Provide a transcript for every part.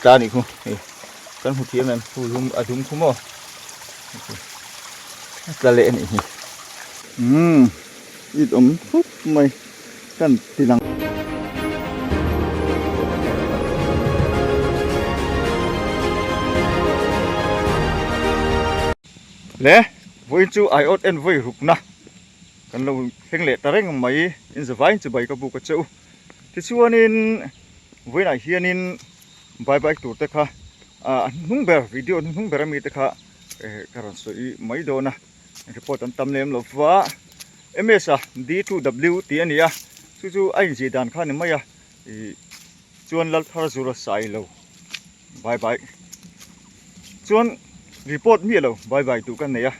ta ni khu kan hu thiam nan hu adum khu mo ta le ni ít phút mày kan tilang le voi chu iot en voi ruk na kan lo heng le tareng mai in zawai chu bai ka bu ka cheu ti chuanin voi na hianin bye bye tur te kha nung ber video nung ber mi te kha karon soi mai do na report an tam lem lo wa ms d2w ti ania chu ai ji dan kha ni maya chuan lal thar zura sai lo bye bye chuan report mi lo bye bye tu kan neya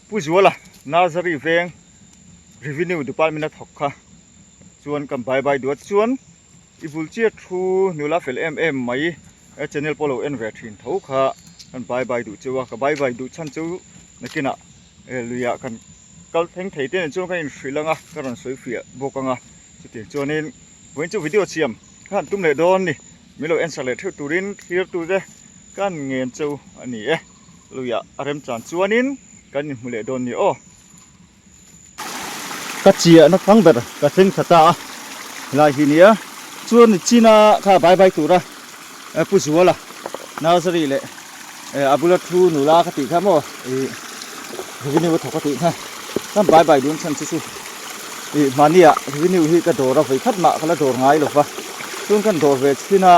puzuala nursery veng revenue department na thokha chuan kam bye bye du chuan ibulchia thu nula fel mai channel polo en ve thin tho kha kan bye bye du chuwa ka bye bye du chan chu nakina luya kan kal theng thei ten chu kan shrilanga karon soi fia bokanga chuti chuanin when chu video chiam kan tum le don ni milo en sale thu turin here tu de kan ngen chu ani luya arem chan chuanin kan mule don ni o ka chia na phang ber ka theng thata la hinia chuan china kha bye bye tura puzuala nursery le abula thu nula ka ti kha mo revenue thok ka ti kha kan bye bye dun chan chu mania revenue hi ka dora vai khat ma khala dor ngai lo fa chuan kan dor ve china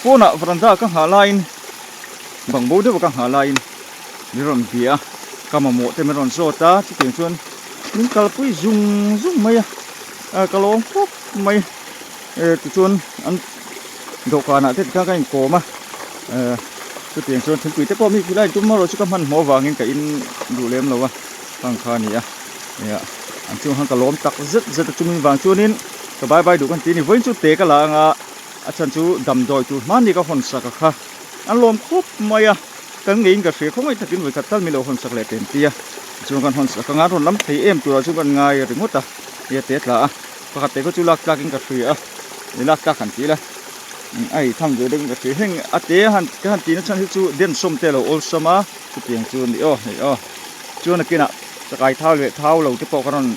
pona franda ka halain bang bo de ka halain niram bia kama mo te meron sota chi tin chuan ning kal pui zung mai kalong pop mai ti chuan an do kana te ka kain ko ma chu tin chuan thing pui te po mi khilai tum ma ro chu ka man mo wangin ka in du lem lo wa pang kha ni ya an chu hang kalom tak zet chumin wang chuanin ka bye bye du kan ti ni voin chu te ka la nga achan chu dam doi tu man ni ka hon sa ka kha an lom khop maya kan ngein ka hre khongai takin voi khatal mi lo hon sak le ten tia chu kan hon sak nga ron lam thei em tu chu kan ngai ringota ye te tla pakhat te ko chu lak in ka hri ni lak ta khan ti la ai tham je ding ka hri heng ate han ti na chan hi chu den som te lo ol sama chu tiang chu ni chu na kina sakai thau lo te po karon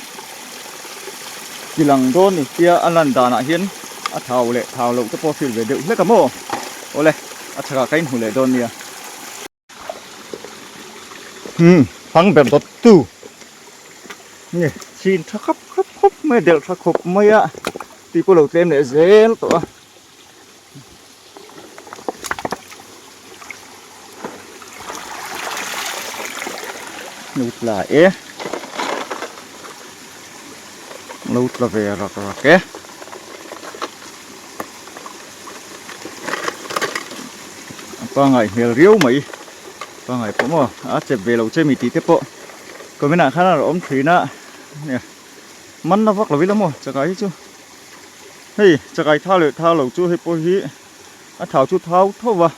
kilang don ni tia alan dana hian a thau lo te po fil ve deuh hleka mo ole a thaka kain hule don nia phang ber dot tu ni chin tha khap me del tha khop maya ti po lo tlem le zel to nút là nút là về rồi ke pa ngai hel riu mai pa ngai po mo che về lâu che mi ti te po ko mena khana om thina ne man na vak lo mo chakai chu hei chakai tha lo chu he po hi a thau chu thau thowa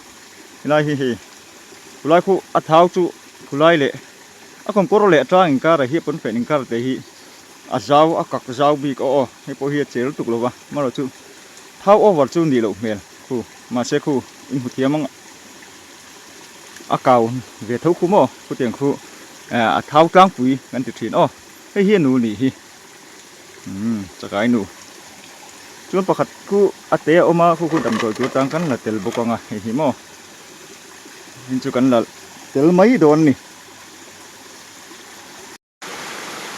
lai hi kulai khu a thau chu kulai le a kon kor le tang ka ra hi pon fe ning kar te hi a zau a kak zau bi ko he po hi chel tuk lo wa ma ro chu thau over chu ni lo mel khu ma se khu in hu thiamang a kau ve thau khu mo khu tiang khu a thau tang pui kan ti thin he hi nu ni hi chakai nu chuan pakhat khu ate oma khu dam doi chu tang kan la tel bokanga hi mo hin chu kan la tel mai don ni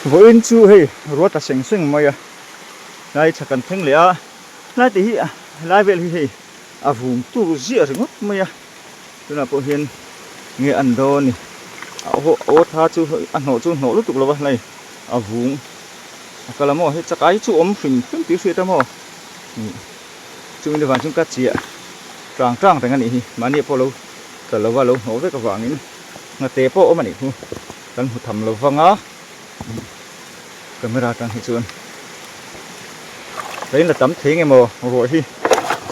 voin chu hei rota seng maya lai chakan theng le a lai ti hi lai vel hi hei a vum tu zia ringot maya tuna po hian nge an do ni o tha chu an ho chu no lu tuk lo wa lai a vum kalamo he chakai chu om hring ti hri ta mo chu ni van chung ka chia tang tang tang ani hi mani po lo ka lo wa lo ho ve ka wangin nga te po o mani hu kan hu tham lo wanga camera tang hi chuan đấy là tấm thế nghe mò rồi hi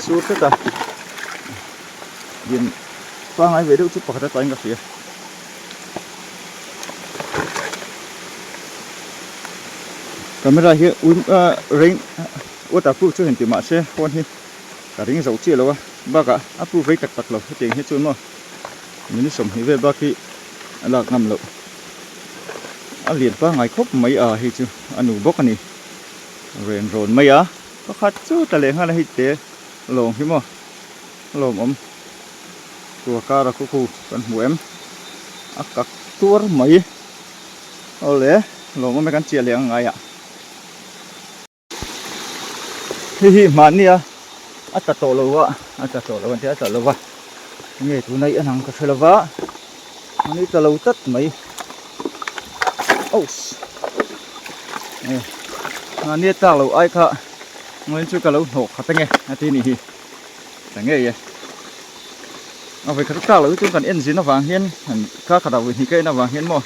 suốt tất cả điện qua ngay về đâu chút bạc ra tay cà phê camera here rain ô ta phu cho hiện tìm mà xe con hi cả tiếng dấu chia lâu ba cả áp phu với tặc tặc lâu tiếng hết trơn mà mình sống hi về ba khi lạc ngầm lâu liền ba ngày khóc mấy hi chứ anu bốc anh rồi rồi mấy có khát chú ta liền hay hi té lồng hi mà lồng tua cá ra khu kan huem akak tur mai ole lồng mấy con chia liền ngay hi mania ata to lo ante ata lo wa nge tu nai anang ka thelawa ani ta lo tat mai os ani ta lo ai kha ngai chu ka lo nok kha tange ati ni hi tange ye a ve khar ta lo chu kan engine na wang hian han kha khada wi hi ke na wang hian mo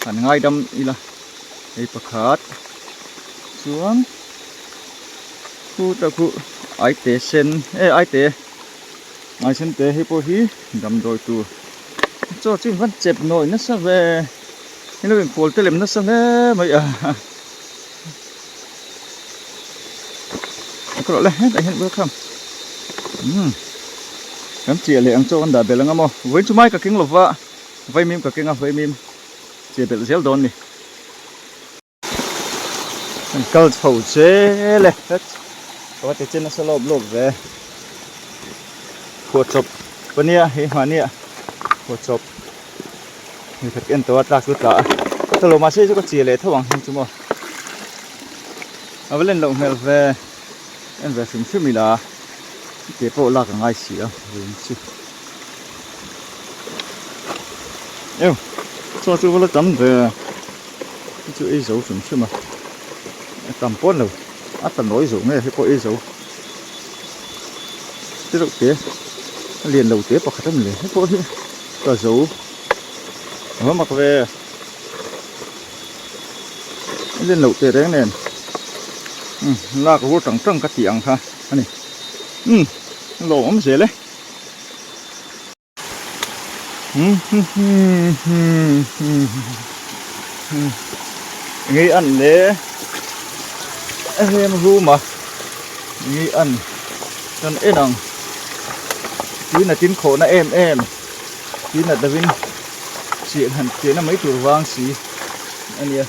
han ngai dam ila ei pakhat chuan khu ta khu ai te sen ai te ai sen te hi po hi dam doi tu cho chim vẫn chẹp nổi nó sao về cái nó bị phổi tới làm nó sao thế mày có lẽ hết tại hiện bữa không cắm chìa liền cho con đà bể lăng mò với chú mai cả kinh lộc vợ vây mìm cả kinh vây mìm chìa bể dẻo đòn đi câu thầu chế lên hết có thể trên nó sẽ lộp về khua chụp bên nia hi mà nia khua chụp thì thật yên tĩnh ta cứ tạ tao lo mà sẽ có chia lệ thâu bằng hình chung mà ở bên lên lồng heo về em về phim phim mình là cái bộ lạc ở ngay xí à yêu cho chú vào tắm về chú ấy dấu phim phim mà tầm bốn rồi tầm nói dấu này cái bộ ấy dấu cái đầu tiên liền đầu tiên bọc khăn liền cái bộ ấy cả dấu nó mặc về lên lẩu tê đấy nè là cái vô trắng trắng cái tiếng ha anh này lẩu ấm dễ đấy nghĩ ăn đấy em ru mà nghĩ ăn cho nên rằng tí là tin khổ là em tí là David chuyện hẳn tiếng là mấy tuổi vang xí anh nhỉ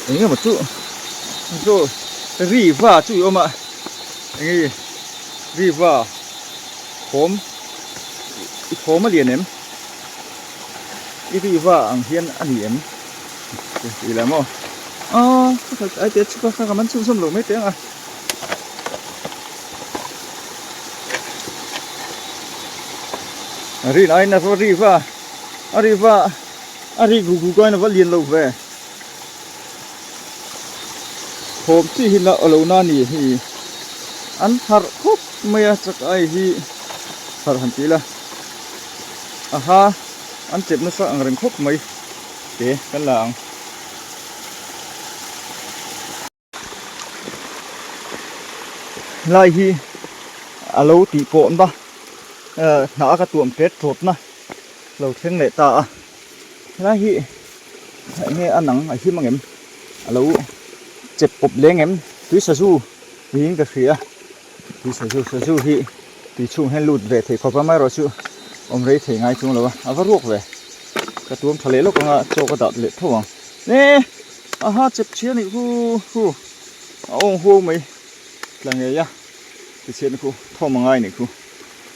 ấy một chút rồi rì va chú yêu mà anh rì va khóm mà liền em rì va ăn hiên ăn hiếm gì làm không thật ai tiếc có sao mà xung xung lủng mấy tiếng à rì này là rì va ari gu coi nó vẫn liền lâu về hôm chỉ hình là ở lâu na nỉ thì ăn thar khúc mày chắc ai thì thar hẳn tí là ha ăn chép nó sợ ăn khúc mày thế cái là lại thì lâu tí cộn ba nó cái tuồng kết thốt na lâu thiên lệ ta lại thì nghe ăn nắng ở khi mà em lâu chụp bột lên em túi sờ su hình cái khía túi sờ su thì túi chung hay lụt về thì có bao mai rồi chứ ông đấy thì ngay chung là vắt ruột về cái tuồng thà lấy lúc con cho cái đợt lệ thôi nè ha chụp chia này hu ông hu mày là nghề ya cái chia này thôi mà ngay này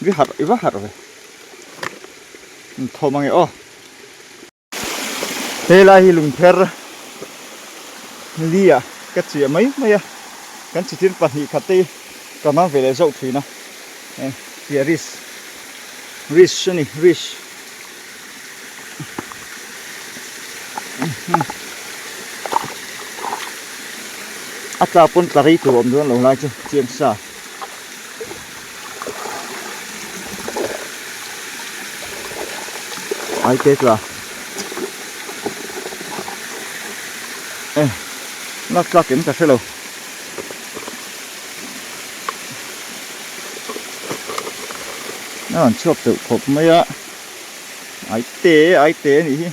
cái hạt rồi thôi mà nghe thế là hi lùng pher lia cái chia mấy à cái chỉ tin bật hi khát đi còn mang về lại dậu thủy nào kia rish này rish ta pun tari tu om luôn lòng lai chứ chiên sa ai tết là nó ra kiếm cà phê lâu nó còn chụp tự khộp mấy á ai tế này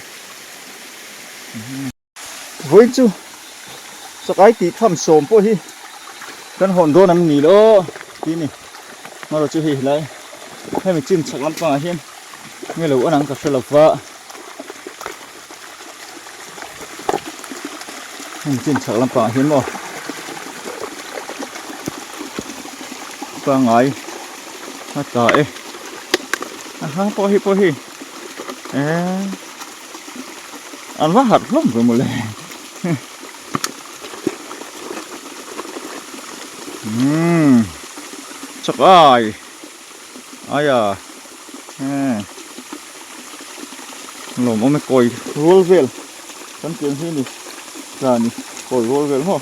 với chú sao cái tí thầm sồn po hi กันหอนโดนน้ำหนีแล้วทีนี่มาเราจะเห็นไรให้มันจิ้มสักลำปางเห็นไม่รู้ว่านังกับสลับฟ้าให้มันจิ้มสักลำปางเห็นบ่ปางไงมาตายฮะพอฮีอันว่าหัดล้มไปหมดเลยchắc ai ai à lỗ mà mày coi roll về con chuyện gì nè ra nè coi roll về không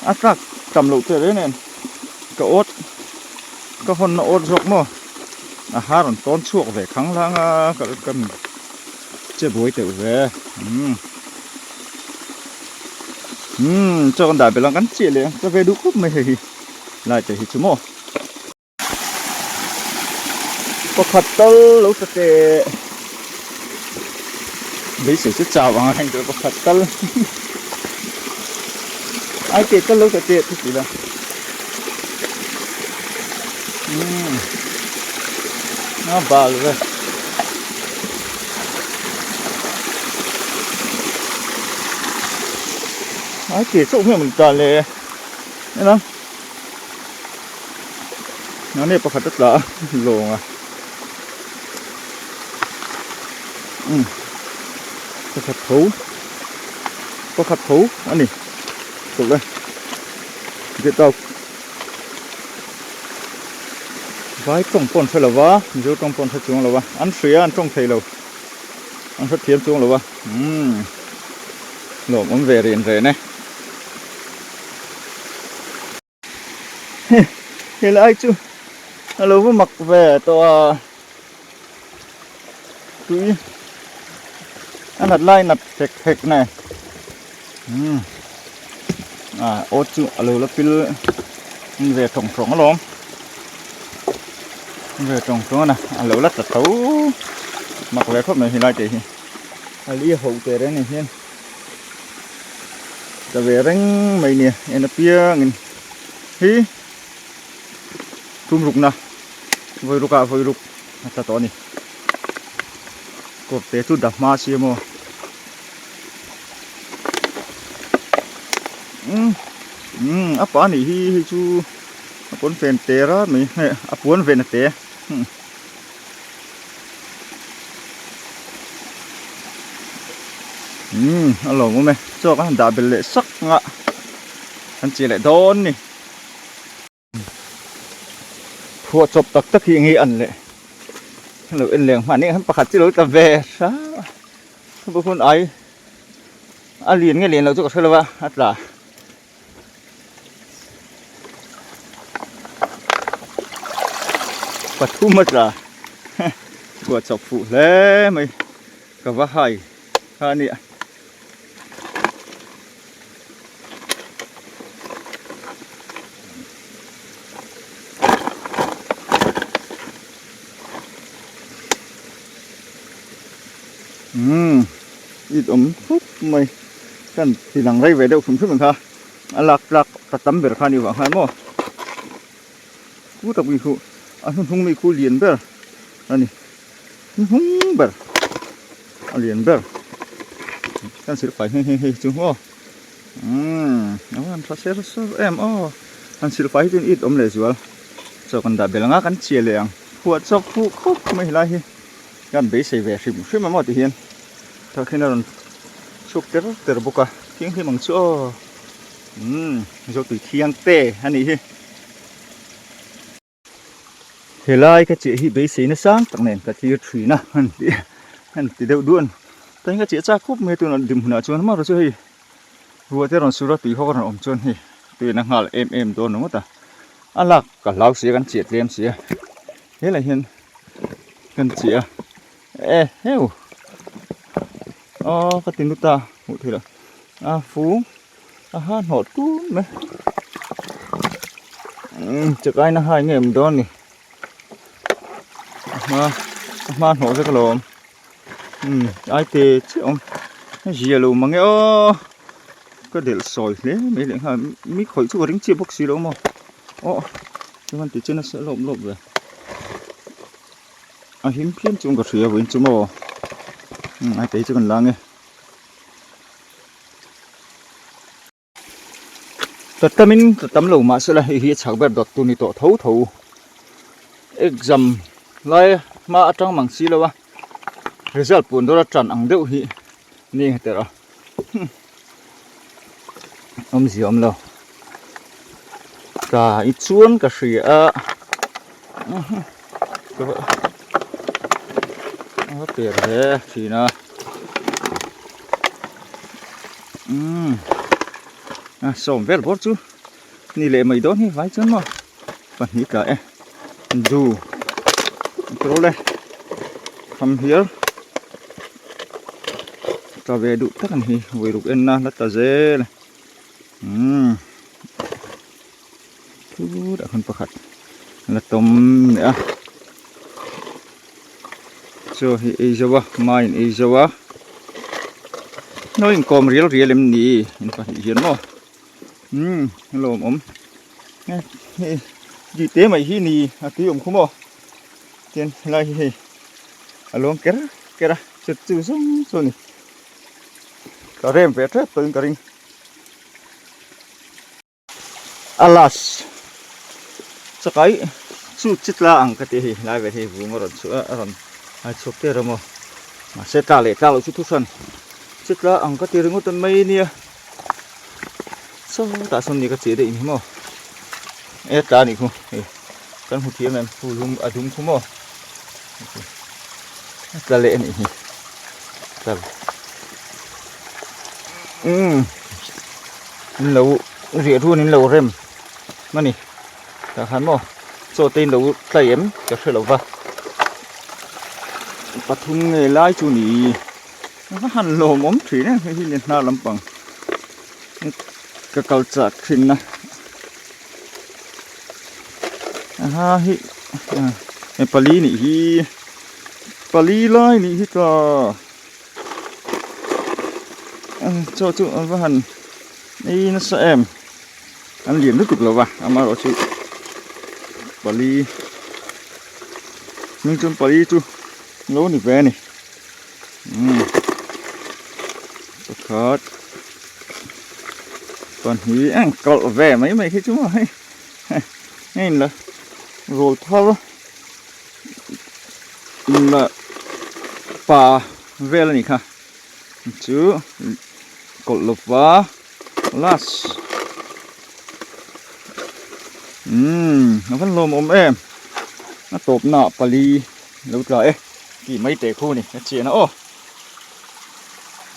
ác rắc cầm lỗ tới đấy nè cái ốt cái phần nó ốt rộng mà hát còn tốn chuộc về kháng lang cái cầm chơi bối tiểu về cho con đại bị lăng cắn chia liền cho về đủ khúc mày lại chạy hít chú mò có khát tơ lúc tệ lấy sự chút chào bằng hành được có khát tơ ai kể tơ lúc tệ thì chỉ là nó vào rồi ai kể chỗ mình toàn lệ thế đó nó này có khát tất cả lồng à có khát thấu anh này tục đây cái tàu vái trong pon phải là vá vô trong pon phải xuống là vá ăn suy ăn trong thầy lâu ăn phát thiếm xuống là vá lỗ muốn về liền về này thì là ai chứ lâu mới mặc về to túi ăn nặt lai nặt thẹt này ô chú lâu là pil về trồng trồng lắm về trồng trồng này lâu lát tấu mặc về khóc này thì lại thì lia hậu tệ đấy này hiên ta về đánh mày nè em nó pia nghìn hí tum rục na voi ruk ta to ni cột té chút đập ma xia mò áp á nỉ hi chu cuốn phèn té đó mình áp cuốn phèn là té alo ngô mày cho cái đá bể lệ sắc ngạ anh chỉ lại đón nè thua chụp tắc khi nghĩ ăn lệ lỡ ăn liền mà nên hắn bắt chỉ lối ta về sao không có ai liền nghe liền là chỗ cái là hết là bắt thu mất là thua chụp phụ lẽ mày cả vác hay ha nè ít ấm phút mày cần thì lằng đây về đâu phun phun mình ha lạc tắm bể khai nhiều vàng hai mò cú tập bị khu hung mi khu liền bể anh hung bể liền bể cần xử phải hay chúng ho nó ăn phát sẽ em ăn xử phải trên ít ấm lệ rồi cho con đã bể lăng ăn chia liền huột cho khu khúc mày lại gần bể xây về xịm mà mò thì hiền thôi khi nào chụp tết boka tiếng khi bằng chỗ rồi từ thiang tê anh ấy thì lại cái chị hi bế xí nó sáng tặng nền cái chị thủy na anh thì đều đuôn thấy cái chị cha cúp mấy tuổi nó điểm nào cho nó mà rồi chứ hi vừa thế rồi sura tùy họ còn ôm chôn hi tùy nó hal em đồn nó mất à anh lạc cả lão xí cái chị liêm xí thế là hiền cái chị heo cái tin nút ta một thứ là phú hát hot cú mấy chụp ai nó hai ngày đó nè mà hot rất là lồm ai tê chứ ông gì luôn mà nghe có để sỏi đấy mấy lại hà mấy khỏi chú đánh chia bốc xí đâu mà cái con tí trên nó sẽ lộn về hiếm phiến chúng có sửa với chúng mà ai thấy cho con lang nghe tấm lẩu mà sẽ là hi chạc bẹp đọt tu ni to thấu exam lai mà trong mảng xí đâu result pun đó là trần ăn đậu hi ni hết rồi gì lâu cả ít xuống cả sỉ cái tiền thế thì nó sòng vét bớt chứ ni lệ mấy đó ni vài chân mà phần ní cả dù rồi đây from here ta về đủ tất cả thì về đủ en na ta dễ này đã không phát là tôm nữa so hi Asia mine Asia nói com real em nì in phát hiện mà hello ông gì thế mày hi nì tí ông không mo tiền lại hi alo kera chật chữ xong rồi nè cả rem vẽ hết tới cả ring alas chắc cái chú chít la ăn cái gì lại về thì vừa ngồi rồi ai chụp tiền rồi mà sẽ trả lại trả lại chút thuốc sân chít la ăn cái gì ngồi tận mấy nè sao ta xuân này cái chế định mà ép trả này không cái hụt thiêm em hụt đúng không mà trả lệ này trả lâu rỉa luôn nên lâu rem mà nè ta hắn mò cho tên lâu tay em cho sự lâu vào bắt thùng nghề lái chú nỉ nó hẳn lồ móm thủy này khi nhìn na lắm bằng cái cầu chặt thìn na hi pali nỉ hi pali lái nỉ hi ta cho chú ăn hẳn đây nó sẽ em ăn liền nước cực là mà đó chú pali nhưng trong pali chú lố này về này khát còn hí ăn cậu về mấy cái chú mà hay là rồi thao là bà về là nhỉ ha chú cột lục và last nó vẫn lồm em nó tộp nọ pali lâu rồi kỳ mấy tệ khu này nó chia nó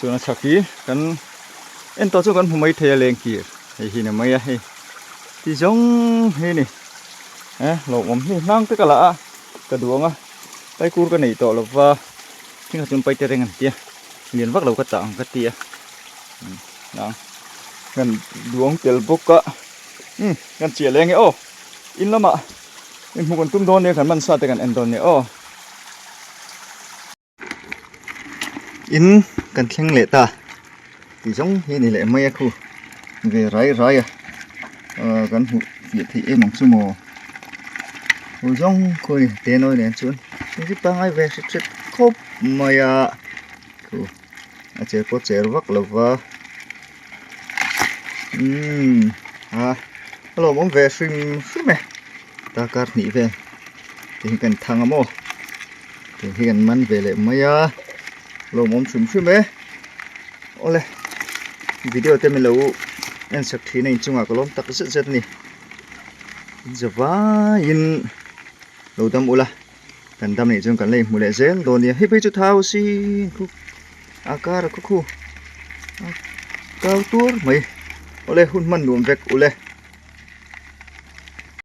cho nó chặt kỹ cần em to cho con mấy thề lên kìa thì là mấy hay thì giống hay này lồm thì năng tất cả là cả đuông tay cua cái này to là và khi mà chúng bay tê ngàn tia liền vác đầu cái tảng cái tia đó gần đuông tiền bốc á gần chia lên nghe in lắm ạ em không còn tung đôn này khán man sa tới gần end đôn này in gần khen lệ ta thì giống như này lệ mấy khu về rải gần việc thì em mong số mồ hồi giống khôi tên nói đến chuột chúng ta hay về sẽ khốp mày chơi có chơi vắt là và hello muốn về stream này ta cắt nghỉ về thì cần thằng mô thì cần man về lại mấy hello muốn stream ấy ole video tên mình lâu em sắp thì này chung có lắm tắc rất nè giờ in đầu tâm ula cần tâm này chung cần lên một lệ dễ đồ này hết bây giờ thao si akar aku cao tour mày ole hun man nuông vek ole